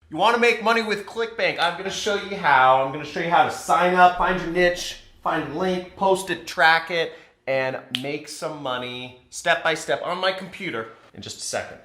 You want to make money with Clickbank? I'm going to show you how. I'm going to show you how to sign up, find your niche, find a link, post it, track it, and make some money step by step on my computer in just a second.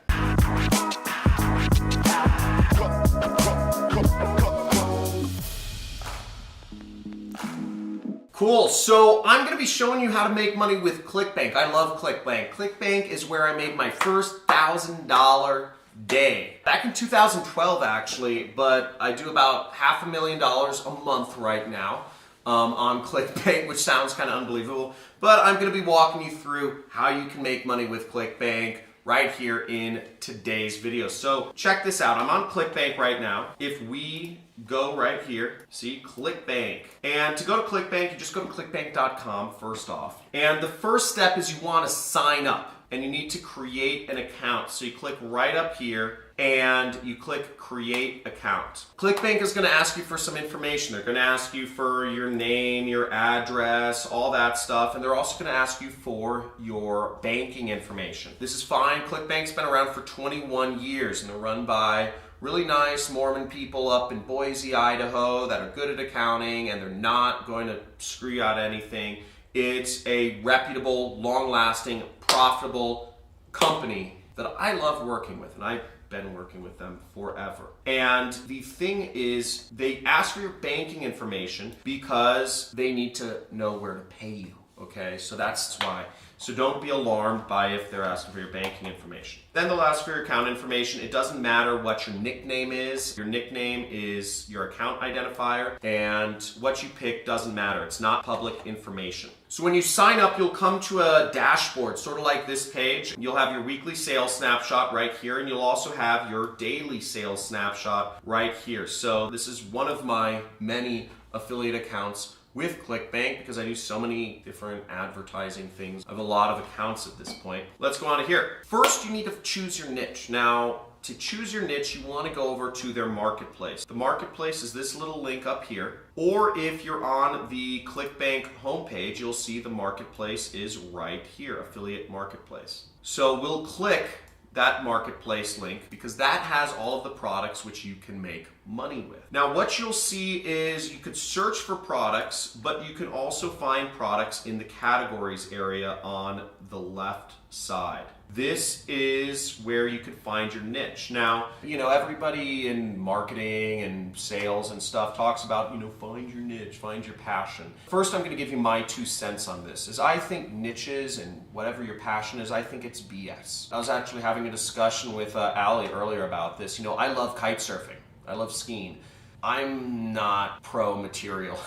Cool, so I'm gonna be showing you how to make money with Clickbank. I love Clickbank. Clickbank is where I made my first $1,000 day. Back in 2012 actually, but I do about $500,000 a month right now on Clickbank, which sounds kind of unbelievable. But I'm gonna be walking you through how you can make money with Clickbank right here in today's video. So check this out. I'm on Clickbank right now. If we go right here, see Clickbank. And to go to Clickbank, you just go to clickbank.com first off. And the first step is you want to sign up and you need to create an account. So you click right up here and you click create account. Clickbank is going to ask you for some information. They're going to ask you for your name, your address, all that stuff. And they're also going to ask you for your banking information. This is fine. Clickbank's been around for 21 years and they're run by really nice Mormon people up in Boise, Idaho that are good at accounting and they're not going to screw you out of anything. It's a reputable, long-lasting, profitable company that I love working with, and I've been working with them forever. And the thing is, they ask for your banking information because they need to know where to pay you, okay? So that's why. So don't be alarmed by if they're asking for your banking information. Then they'll ask for your account information. It doesn't matter what your nickname is. Your nickname is your account identifier, and what you pick doesn't matter. It's not public information. So when you sign up, you'll come to a dashboard, sort of like this page. You'll have your weekly sales snapshot right here, and you'll also have your daily sales snapshot right here. So this is one of my many affiliate accounts with Clickbank because I do so many different advertising things. I have a lot of accounts at this point. Let's go on to here. First, you need to choose your niche. Now, to choose your niche, you want to go over to their marketplace. The marketplace is this little link up here. Or if you're on the Clickbank homepage, you'll see the marketplace is right here, affiliate marketplace. So we'll click that marketplace link because that has all of the products which you can make money with. Now what you'll see is you could search for products, but you can also find products in the categories area on the left side. This is where you could find your niche. Now, everybody in marketing and sales and stuff talks about, find your niche, find your passion. First, I'm going to give you my 2 cents on this. Is I think niches and whatever your passion is, I think it's BS. I was actually having a discussion with Allie earlier about this. I love kite surfing. I love skiing. I'm not pro material.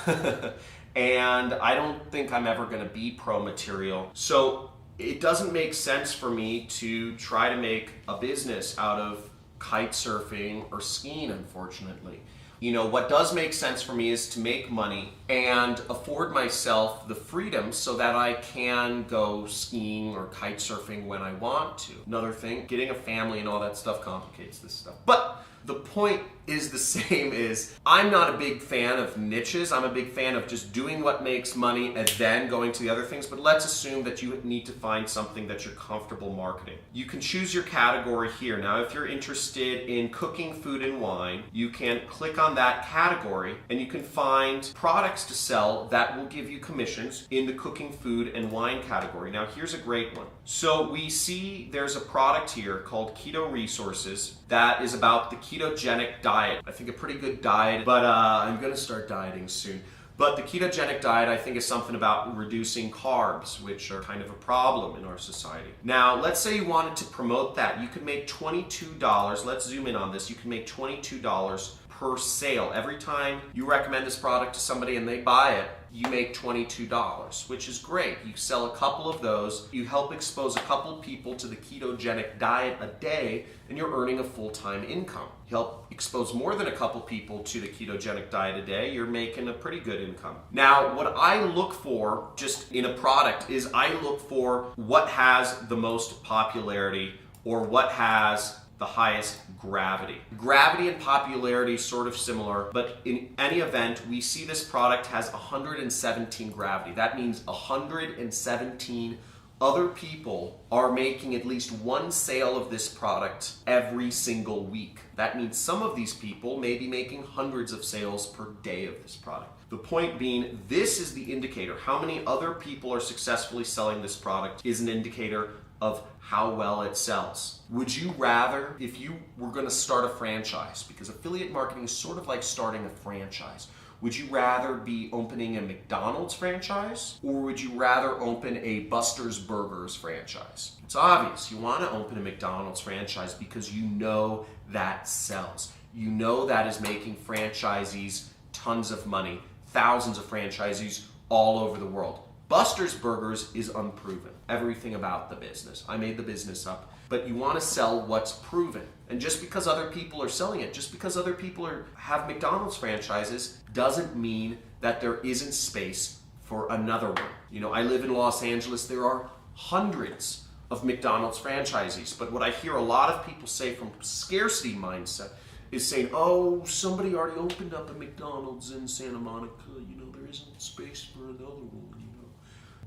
And I don't think I'm ever going to be pro material. So it doesn't make sense for me to try to make a business out of kite surfing or skiing, unfortunately. What does make sense for me is to make money and afford myself the freedom so that I can go skiing or kite surfing when I want to. Another thing, getting a family and all that stuff complicates this stuff. But the point is the same is I'm not a big fan of niches. I'm a big fan of just doing what makes money and then going to the other things. But let's assume that you need to find something that you're comfortable marketing. You can choose your category here. Now, if you're interested in cooking, food, and wine, you can click on that category and you can find products to sell that will give you commissions in the cooking, food, and wine category. Now, here's a great one. So we see there's a product here called Keto Resources that is about the ketogenic diet. I think a pretty good diet, but I'm gonna start dieting soon. But the ketogenic diet, I think, is something about reducing carbs, which are kind of a problem in our society. Now, let's say you wanted to promote that. You could make $22. Let's zoom in on this. You can make $22 per sale. Every time you recommend this product to somebody and they buy it, you make $22, which is great. You sell a couple of those, you help expose a couple people to the ketogenic diet a day, and you're earning a full-time income. You help expose more than a couple people to the ketogenic diet a day, you're making a pretty good income. Now, what I look for just in a product is I look for what has the most popularity or what has the highest gravity. Gravity and popularity is sort of similar, but in any event, we see this product has 117 gravity. That means 117 other people are making at least one sale of this product every single week. That means some of these people may be making hundreds of sales per day of this product. The point being, this is the indicator. How many other people are successfully selling this product is an indicator of how well it sells. Would you rather, if you were going to start a franchise, because affiliate marketing is sort of like starting a franchise, would you rather be opening a McDonald's franchise, or would you rather open a Buster's Burgers franchise? It's obvious. You want to open a McDonald's franchise because you know that sells. You know that is making franchisees tons of money, thousands of franchisees all over the world. Buster's Burgers is unproven. Everything about the business. I made the business up. But you want to sell what's proven. And just because other people are selling it, just because other people have McDonald's franchises, doesn't mean that there isn't space for another one. You know, I live in Los Angeles. There are hundreds of McDonald's franchisees. But what I hear a lot of people say from scarcity mindset is saying, oh, somebody already opened up a McDonald's in Santa Monica. You know, there isn't space for another one.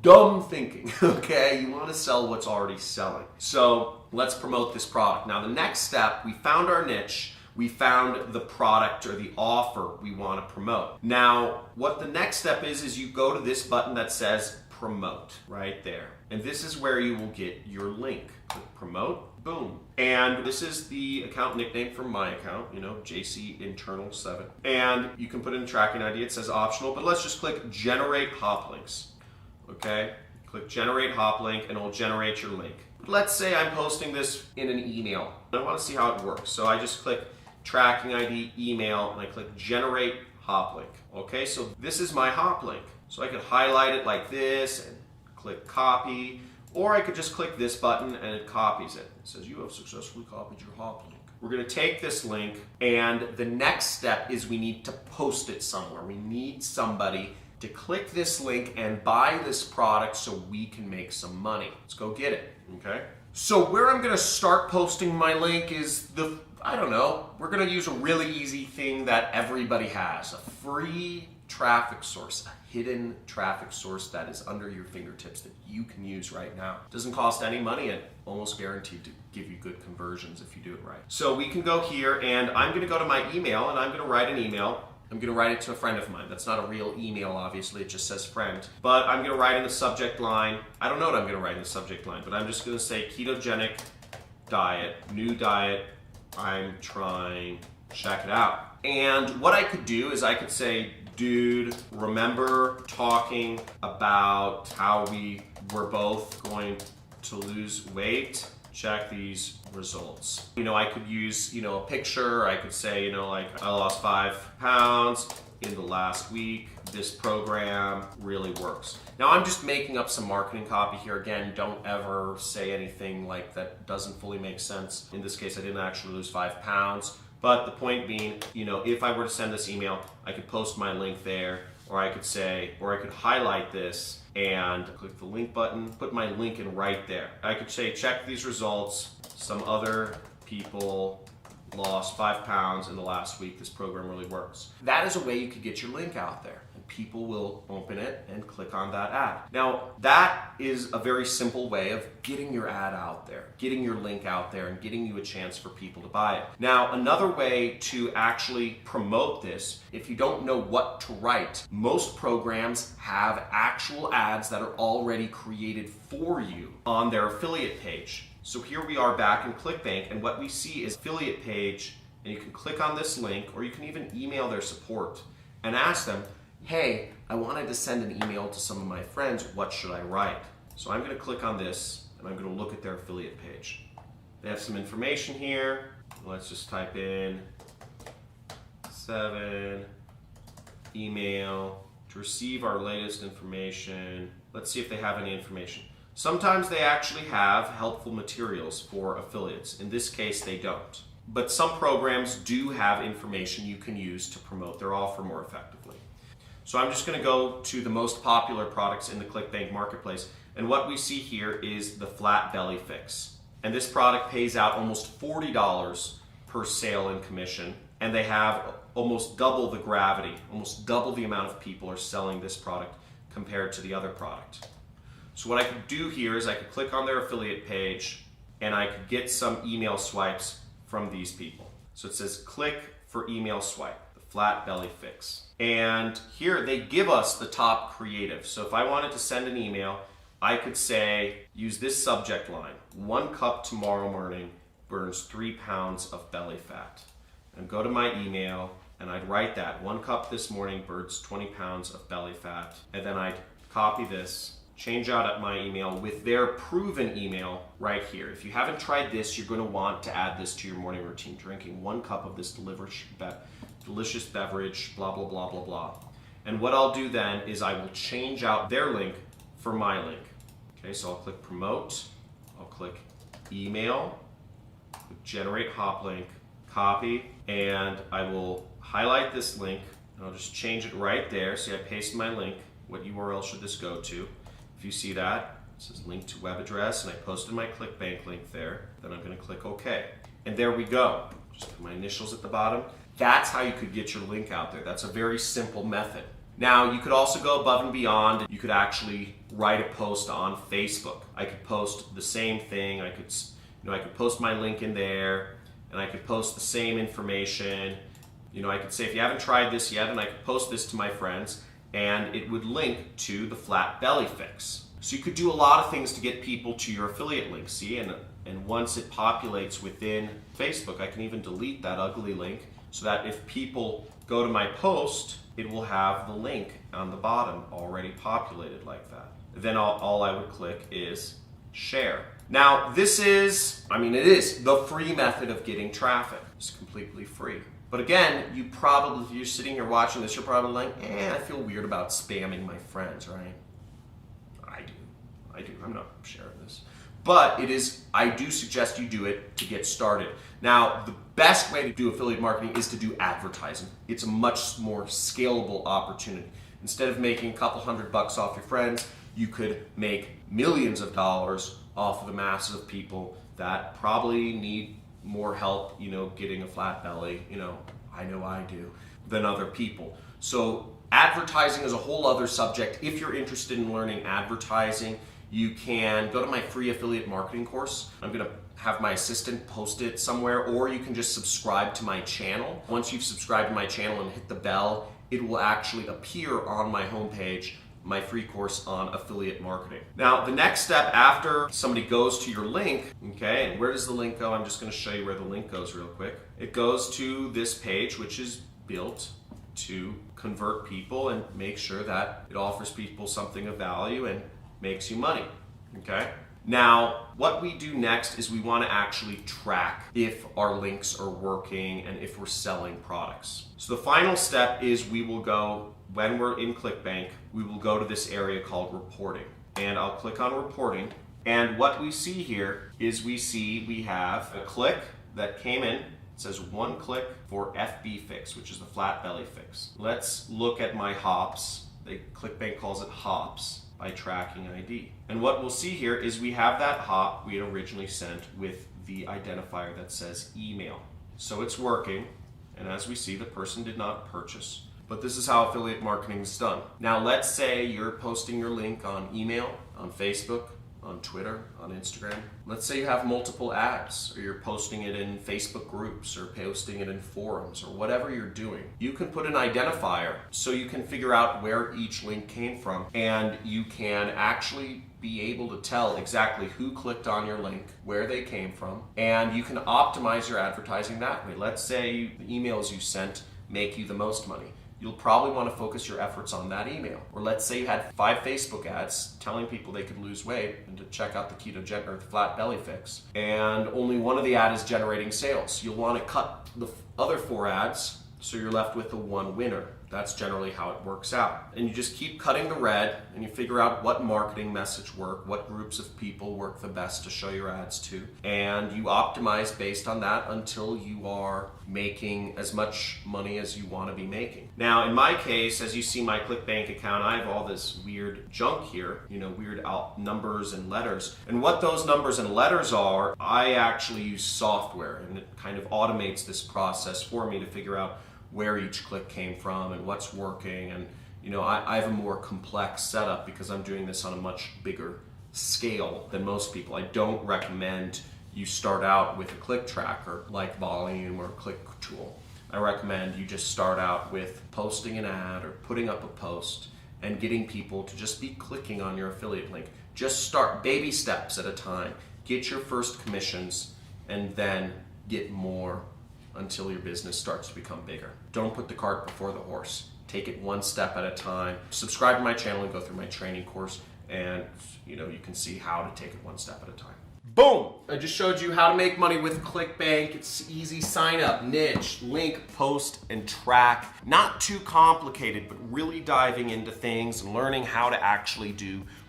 Dumb thinking, okay? You want to sell what's already selling. So let's promote this product. Now the next step, we found our niche, we found the product or the offer we want to promote. Now, what the next step is you go to this button that says promote right there. And this is where you will get your link. Click promote, boom. And this is the account nickname for my account, you know, JC Internal 7. And you can put in a tracking ID, it says optional, but let's just click generate hop links. Okay, click generate hop link and it'll generate your link. Let's say I'm posting this in an email. I want to see how it works. So I just click tracking ID, email, and I click generate hop link. Okay, so this is my hop link. So I could highlight it like this and click copy, or I could just click this button and it copies it. It says you have successfully copied your hop link. We're going to take this link, and the next step is we need to post it somewhere. We need somebody to click this link and buy this product so we can make some money. Let's go get it, okay? So where I'm gonna start posting my link is I don't know, we're gonna use a really easy thing that everybody has, a free traffic source, a hidden traffic source that is under your fingertips that you can use right now. It doesn't cost any money and almost guaranteed to give you good conversions if you do it right. So we can go here, and I'm gonna go to my email and I'm gonna write an email. I'm going to write it to a friend of mine. That's not a real email, obviously. It just says friend. But I'm going to write in the subject line. I don't know what I'm going to write in the subject line, but I'm just going to say ketogenic diet, new diet, I'm trying, check it out. And what I could do is I could say, dude, remember talking about how we were both going to lose weight? Check these results. You know, I could use, you know, a picture. I could say, you know, like I lost 5 pounds in the last week. This program really works. Now I'm just making up some marketing copy here. Again, don't ever say anything like that doesn't fully make sense. In this case, I didn't actually lose 5 pounds. But the point being, you know, if I were to send this email, I could post my link there, or I could say, or I could highlight this and click the link button, put my link in right there. I could say, check these results. Some other people lost 5 pounds in the last week. This program really works. That is a way you could get your link out there, and people will open it and click on that ad. Now, that is a very simple way of getting your ad out there, getting your link out there, and getting you a chance for people to buy it. Now, another way to actually promote this, if you don't know what to write, most programs have actual ads that are already created for you on their affiliate page. So here we are back in Clickbank, and what we see is affiliate page, and you can click on this link, or you can even email their support and ask them, hey, I wanted to send an email to some of my friends, what should I write? So I'm going to click on this, and I'm going to look at their affiliate page. They have some information here. Let's just type in 7, email, to receive our latest information. Let's see if they have any information. Sometimes they actually have helpful materials for affiliates. In this case, they don't. But some programs do have information you can use to promote their offer more effectively. So I'm just going to go to the most popular products in the Clickbank marketplace. And what we see here is the Flat Belly Fix. And this product pays out almost $40 per sale in commission. And they have almost double the gravity, almost double the amount of people are selling this product compared to the other product. So what I could do here is I could click on their affiliate page and I could get some email swipes from these people. So it says click for email swipe, the flat belly fix. And here they give us the top creative. So if I wanted to send an email, I could say, use this subject line, 1 cup tomorrow morning burns 3 pounds of belly fat. And go to my email and I'd write that, 1 cup this morning burns 20 pounds of belly fat. And then I'd copy this, change out at my email with their proven email right here. If you haven't tried this, you're going to want to add this to your morning routine, drinking 1 cup of this delicious beverage, blah, blah, blah, blah, blah. And what I'll do then is I will change out their link for my link. Okay, so I'll click promote, I'll click email, generate hop link, copy, and I will highlight this link and I'll just change it right there. See, I paste my link. What URL should this go to? If you see that, it says link to web address, and I posted my Clickbank link there. Then I'm going to click OK. And there we go. Just put my initials at the bottom. That's how you could get your link out there. That's a very simple method. Now, you could also go above and beyond. You could actually write a post on Facebook. I could post the same thing. I could post my link in there, and I could post the same information. I could say, if you haven't tried this yet, and I could post this to my friends, and it would link to the flat belly fix. So you could do a lot of things to get people to your affiliate link, see? And once it populates within Facebook, I can even delete that ugly link so that if people go to my post, it will have the link on the bottom already populated like that. Then all I would click is share. Now, this is, it is the free method of getting traffic. It's completely free. But again, if you're sitting here watching this, you're probably like, I feel weird about spamming my friends, right? I do. I'm not sharing this. But I do suggest you do it to get started. Now, the best way to do affiliate marketing is to do advertising. It's a much more scalable opportunity. Instead of making a couple $100 off your friends, you could make millions of dollars off of the masses of people that probably need more help, getting a flat belly, I know I do, than other people. So advertising is a whole other subject. If you're interested in learning advertising, you can go to my free affiliate marketing course. I'm going to have my assistant post it somewhere, or you can just subscribe to my channel. Once you've subscribed to my channel and hit the bell, it will actually appear on my homepage, my free course on affiliate marketing. Now, the next step after somebody goes to your link, okay, and where does the link go? I'm just going to show you where the link goes real quick. It goes to this page, which is built to convert people and make sure that it offers people something of value and makes you money, okay? Now, what we do next is we want to actually track if our links are working and if we're selling products. So the final step is we will go, when we're in Clickbank, we will go to this area called reporting. And I'll click on reporting. And what we see here is we have a click that came in. It says 1 click for FB fix, which is the flat belly fix. Let's look at my hops. Clickbank calls it hops by tracking ID. And what we'll see here is we have that hop we had originally sent with the identifier that says email. So it's working, and as we see, the person did not purchase. But this is how affiliate marketing is done. Now let's say you're posting your link on email, on Facebook, on Twitter, on Instagram. Let's say you have multiple ads, or you're posting it in Facebook groups, or posting it in forums, or whatever you're doing. You can put an identifier so you can figure out where each link came from, and you can actually be able to tell exactly who clicked on your link, where they came from, and you can optimize your advertising that way. Let's say the emails you sent make you the most money. You'll probably want to focus your efforts on that email. Or let's say you had 5 Facebook ads telling people they could lose weight and to check out the ketogenic or the flat belly fix, and only one of the ads is generating sales. You'll want to cut the other 4 ads so you're left with the 1 winner. That's generally how it works out. And you just keep cutting the red, and you figure out what marketing message work, what groups of people work the best to show your ads to, and you optimize based on that until you are making as much money as you want to be making. Now, in my case, as you see my Clickbank account, I have all this weird junk here, weird numbers and letters. And what those numbers and letters are, I actually use software, and it kind of automates this process for me to figure out where each click came from and what's working. And I have a more complex setup because I'm doing this on a much bigger scale than most people. I don't recommend you start out with a click tracker like Volume or Click Tool. I recommend you just start out with posting an ad or putting up a post and getting people to just be clicking on your affiliate link. Just start baby steps at a time. Get your first commissions and then get more until your business starts to become bigger. Don't put the cart before the horse. Take it one step at a time. Subscribe to my channel and go through my training course, and you can see how to take it one step at a time. Boom! I just showed you how to make money with Clickbank. It's easy. Sign up, niche, link, post, and track. Not too complicated, but really diving into things and learning how to actually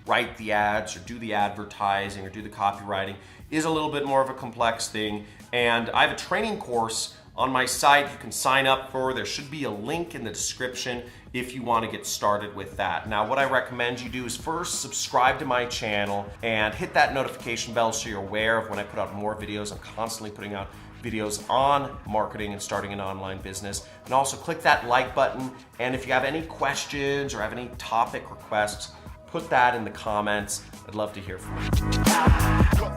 write the ads or do the advertising or do the copywriting is a little bit more of a complex thing. And I have a training course on my site you can sign up for. There should be a link in the description if you want to get started with that. Now, what I recommend you do is first subscribe to my channel and hit that notification bell so you're aware of when I put out more videos. I'm constantly putting out videos on marketing and starting an online business. And also click that like button. And if you have any questions or have any topic requests, put that in the comments. I'd love to hear from you.